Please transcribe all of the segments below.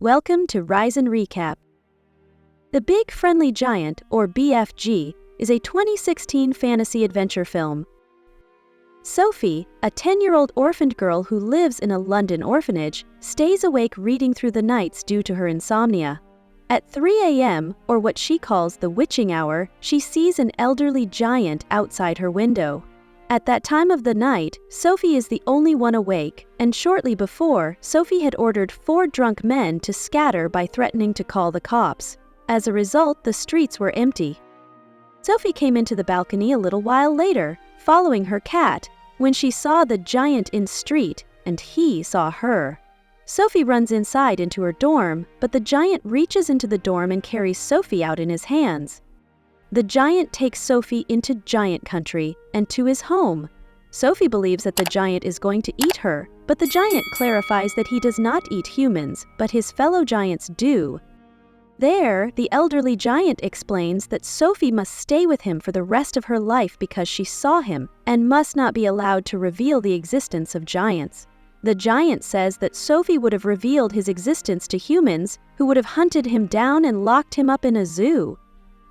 Welcome to Rise and Recap. The Big Friendly Giant, or BFG, is a 2016 fantasy adventure film. Sophie, a 10-year-old orphaned girl who lives in a London orphanage, stays awake reading through the nights due to her insomnia. At 3 a.m., or what she calls the witching hour, she sees an elderly giant outside her window. At that time of the night, Sophie is the only one awake, and shortly before, Sophie had ordered 4 drunk men to scatter by threatening to call the cops. As a result, the streets were empty. Sophie came into the balcony a little while later, following her cat, when she saw the giant in street, and he saw her. Sophie runs inside into her dorm, but the giant reaches into the dorm and carries Sophie out in his hands. The giant takes Sophie into giant country and to his home. Sophie believes that the giant is going to eat her, but the giant clarifies that he does not eat humans, but his fellow giants do. There, the elderly giant explains that Sophie must stay with him for the rest of her life because she saw him and must not be allowed to reveal the existence of giants. The giant says that Sophie would have revealed his existence to humans who would have hunted him down and locked him up in a zoo.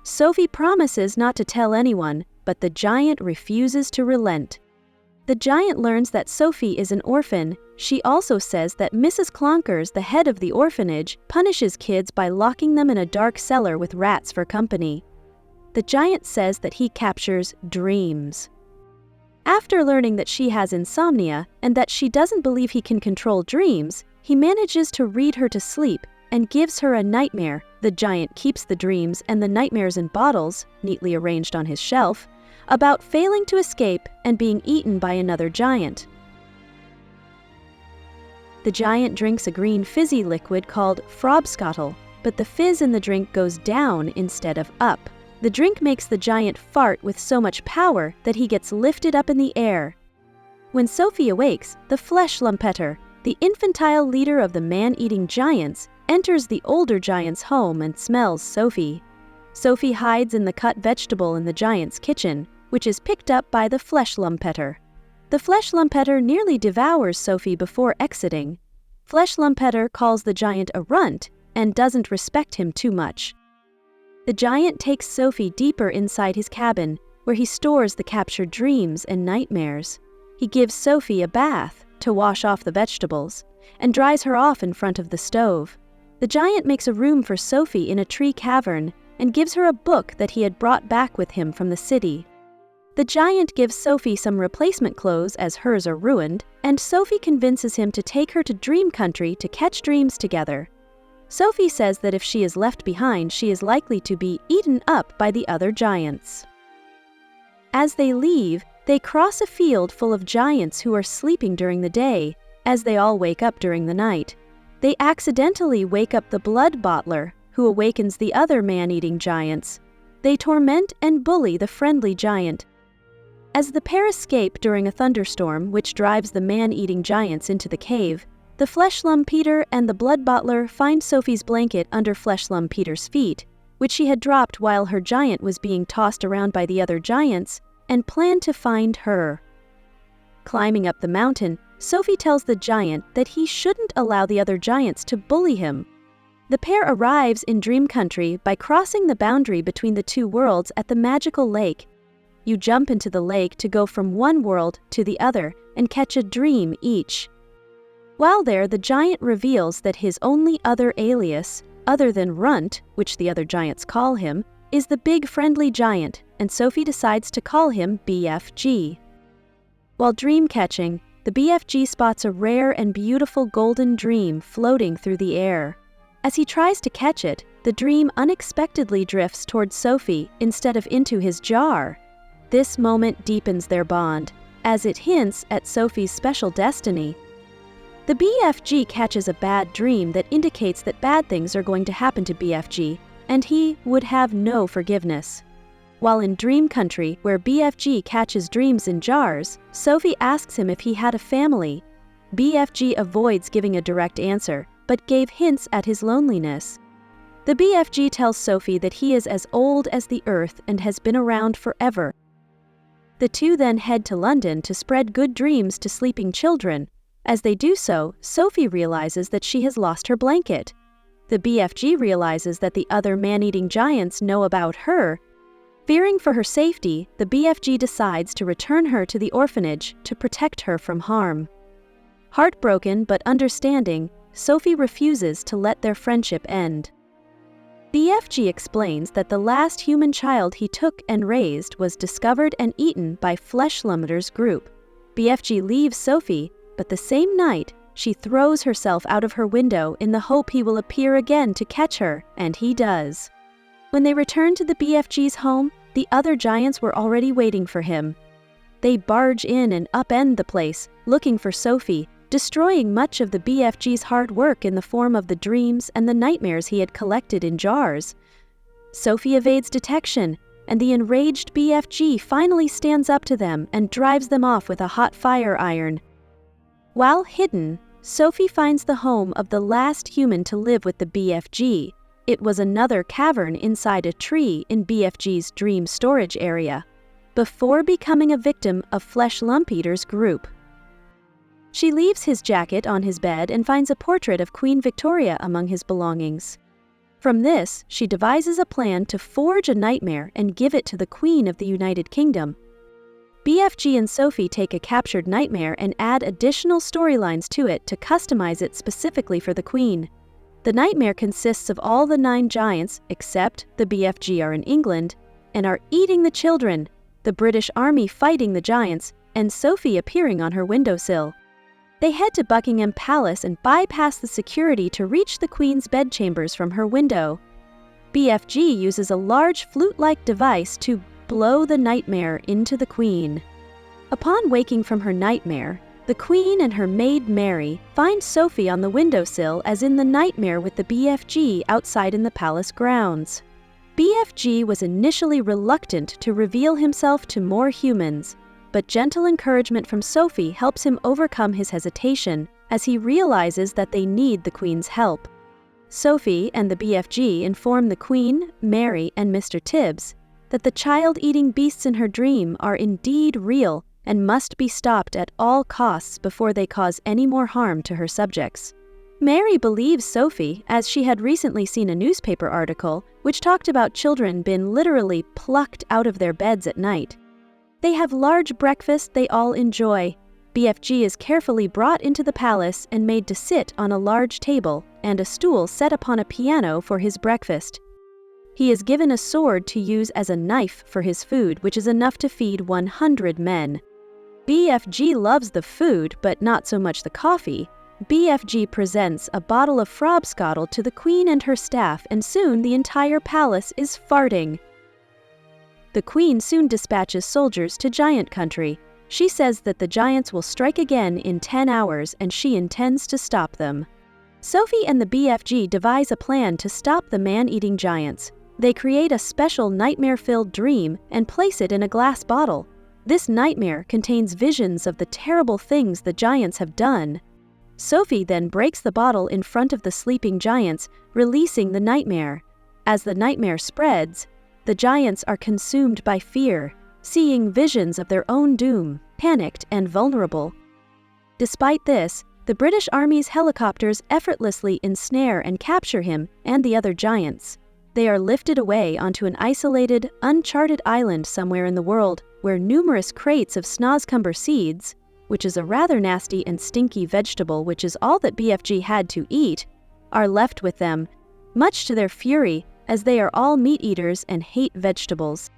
Sophie promises not to tell anyone, but the giant refuses to relent. The giant learns that Sophie is an orphan. She also says that Mrs. Clonkers, the head of the orphanage, punishes kids by locking them in a dark cellar with rats for company. The giant says that he captures dreams. After learning that she has insomnia and that she doesn't believe he can control dreams, he manages to read her to sleep and gives her a nightmare. The giant keeps the dreams and the nightmares in bottles, neatly arranged on his shelf, about failing to escape and being eaten by another giant. The giant drinks a green fizzy liquid called frobscottle, but the fizz in the drink goes down instead of up. The drink makes the giant fart with so much power that he gets lifted up in the air. When Sophie awakes, the flesh lumpeter, the infantile leader of the man-eating giants, enters the older giant's home and smells Sophie. Sophie hides in the cut vegetable in the giant's kitchen, which is picked up by the flesh lumpeter. The flesh lumpeter nearly devours Sophie before exiting. Flesh lumpeter calls the giant a runt and doesn't respect him too much. The giant takes Sophie deeper inside his cabin, where he stores the captured dreams and nightmares. He gives Sophie a bath to wash off the vegetables and dries her off in front of the stove. The giant makes a room for Sophie in a tree cavern and gives her a book that he had brought back with him from the city. The giant gives Sophie some replacement clothes as hers are ruined, and Sophie convinces him to take her to Dream Country to catch dreams together. Sophie says that if she is left behind, she is likely to be eaten up by the other giants. As they leave, they cross a field full of giants who are sleeping during the day, as they all wake up during the night. They accidentally wake up the blood bottler, who awakens the other man-eating giants. They torment and bully the friendly giant. As the pair escape during a thunderstorm which drives the man-eating giants into the cave, the Fleshlum Peter and the blood bottler find Sophie's blanket under Fleshlum Peter's feet, which she had dropped while her giant was being tossed around by the other giants, and plan to find her. Climbing up the mountain, Sophie tells the giant that he shouldn't allow the other giants to bully him. The pair arrives in Dream Country by crossing the boundary between the two worlds at the magical lake. You jump into the lake to go from one world to the other and catch a dream each. While there, the giant reveals that his only other alias, other than Runt, which the other giants call him, is the Big Friendly Giant, and Sophie decides to call him BFG. While dream catching, the BFG spots a rare and beautiful golden dream floating through the air. As he tries to catch it, the dream unexpectedly drifts towards Sophie instead of into his jar. This moment deepens their bond, as it hints at Sophie's special destiny. The BFG catches a bad dream that indicates that bad things are going to happen to BFG, and he would have no forgiveness. While in Dream Country, where BFG catches dreams in jars, Sophie asks him if he had a family. BFG avoids giving a direct answer, but gave hints at his loneliness. The BFG tells Sophie that he is as old as the earth and has been around forever. The two then head to London to spread good dreams to sleeping children. As they do so, Sophie realizes that she has lost her blanket. The BFG realizes that the other man-eating giants know about her. Fearing for her safety, the BFG decides to return her to the orphanage to protect her from harm. Heartbroken but understanding, Sophie refuses to let their friendship end. BFG explains that the last human child he took and raised was discovered and eaten by Fleshlumbers group. BFG leaves Sophie, but the same night, she throws herself out of her window in the hope he will appear again to catch her, and he does. When they return to the BFG's home, the other giants were already waiting for him. They barge in and upend the place, looking for Sophie, destroying much of the BFG's hard work in the form of the dreams and the nightmares he had collected in jars. Sophie evades detection, and the enraged BFG finally stands up to them and drives them off with a hot fire iron. While hidden, Sophie finds the home of the last human to live with the BFG. It was another cavern inside a tree in BFG's dream storage area, before becoming a victim of Fleshlumbers group. She leaves his jacket on his bed and finds a portrait of Queen Victoria among his belongings. From this, she devises a plan to forge a nightmare and give it to the Queen of the United Kingdom. BFG and Sophie take a captured nightmare and add additional storylines to it to customize it specifically for the Queen. The nightmare consists of all the 9 giants, except the BFG are in England, and are eating the children, the British Army fighting the giants, and Sophie appearing on her windowsill. They head to Buckingham Palace and bypass the security to reach the Queen's bedchambers from her window. BFG uses a large flute-like device to blow the nightmare into the Queen. Upon waking from her nightmare, the Queen and her maid Mary find Sophie on the windowsill as in the nightmare with the BFG outside in the palace grounds. BFG was initially reluctant to reveal himself to more humans, but gentle encouragement from Sophie helps him overcome his hesitation as he realizes that they need the Queen's help. Sophie and the BFG inform the Queen, Mary, and Mr. Tibbs that the child-eating beasts in her dream are indeed real and must be stopped at all costs before they cause any more harm to her subjects. Mary believes Sophie, as she had recently seen a newspaper article which talked about children being literally plucked out of their beds at night. They have large breakfast they all enjoy. BFG is carefully brought into the palace and made to sit on a large table and a stool set upon a piano for his breakfast. He is given a sword to use as a knife for his food, which is enough to feed 100 men. BFG loves the food, but not so much the coffee. BFG presents a bottle of frobscottle to the Queen and her staff, and soon the entire palace is farting. The Queen soon dispatches soldiers to Giant Country. She says that the giants will strike again in 10 hours, and she intends to stop them. Sophie and the BFG devise a plan to stop the man-eating giants. They create a special nightmare-filled dream and place it in a glass bottle. This nightmare contains visions of the terrible things the giants have done. Sophie then breaks the bottle in front of the sleeping giants, releasing the nightmare. As the nightmare spreads, the giants are consumed by fear, seeing visions of their own doom, panicked and vulnerable. Despite this, the British Army's helicopters effortlessly ensnare and capture him and the other giants. They are lifted away onto an isolated, uncharted island somewhere in the world where numerous crates of snoscumber seeds, which is a rather nasty and stinky vegetable which is all that BFG had to eat, are left with them, much to their fury, as they are all meat-eaters and hate vegetables.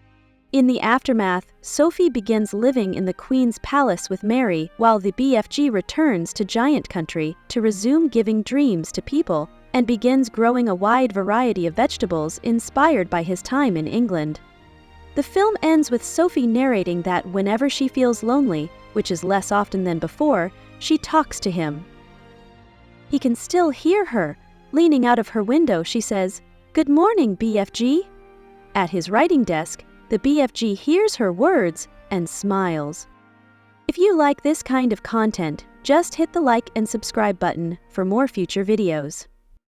In the aftermath, Sophie begins living in the Queen's palace with Mary while the BFG returns to Giant Country to resume giving dreams to people and begins growing a wide variety of vegetables inspired by his time in England. The film ends with Sophie narrating that whenever she feels lonely, which is less often than before, she talks to him. He can still hear her. Leaning out of her window, she says, "Good morning, BFG." At his writing desk, the BFG hears her words and smiles. If you like this kind of content, just hit the like and subscribe button for more future videos.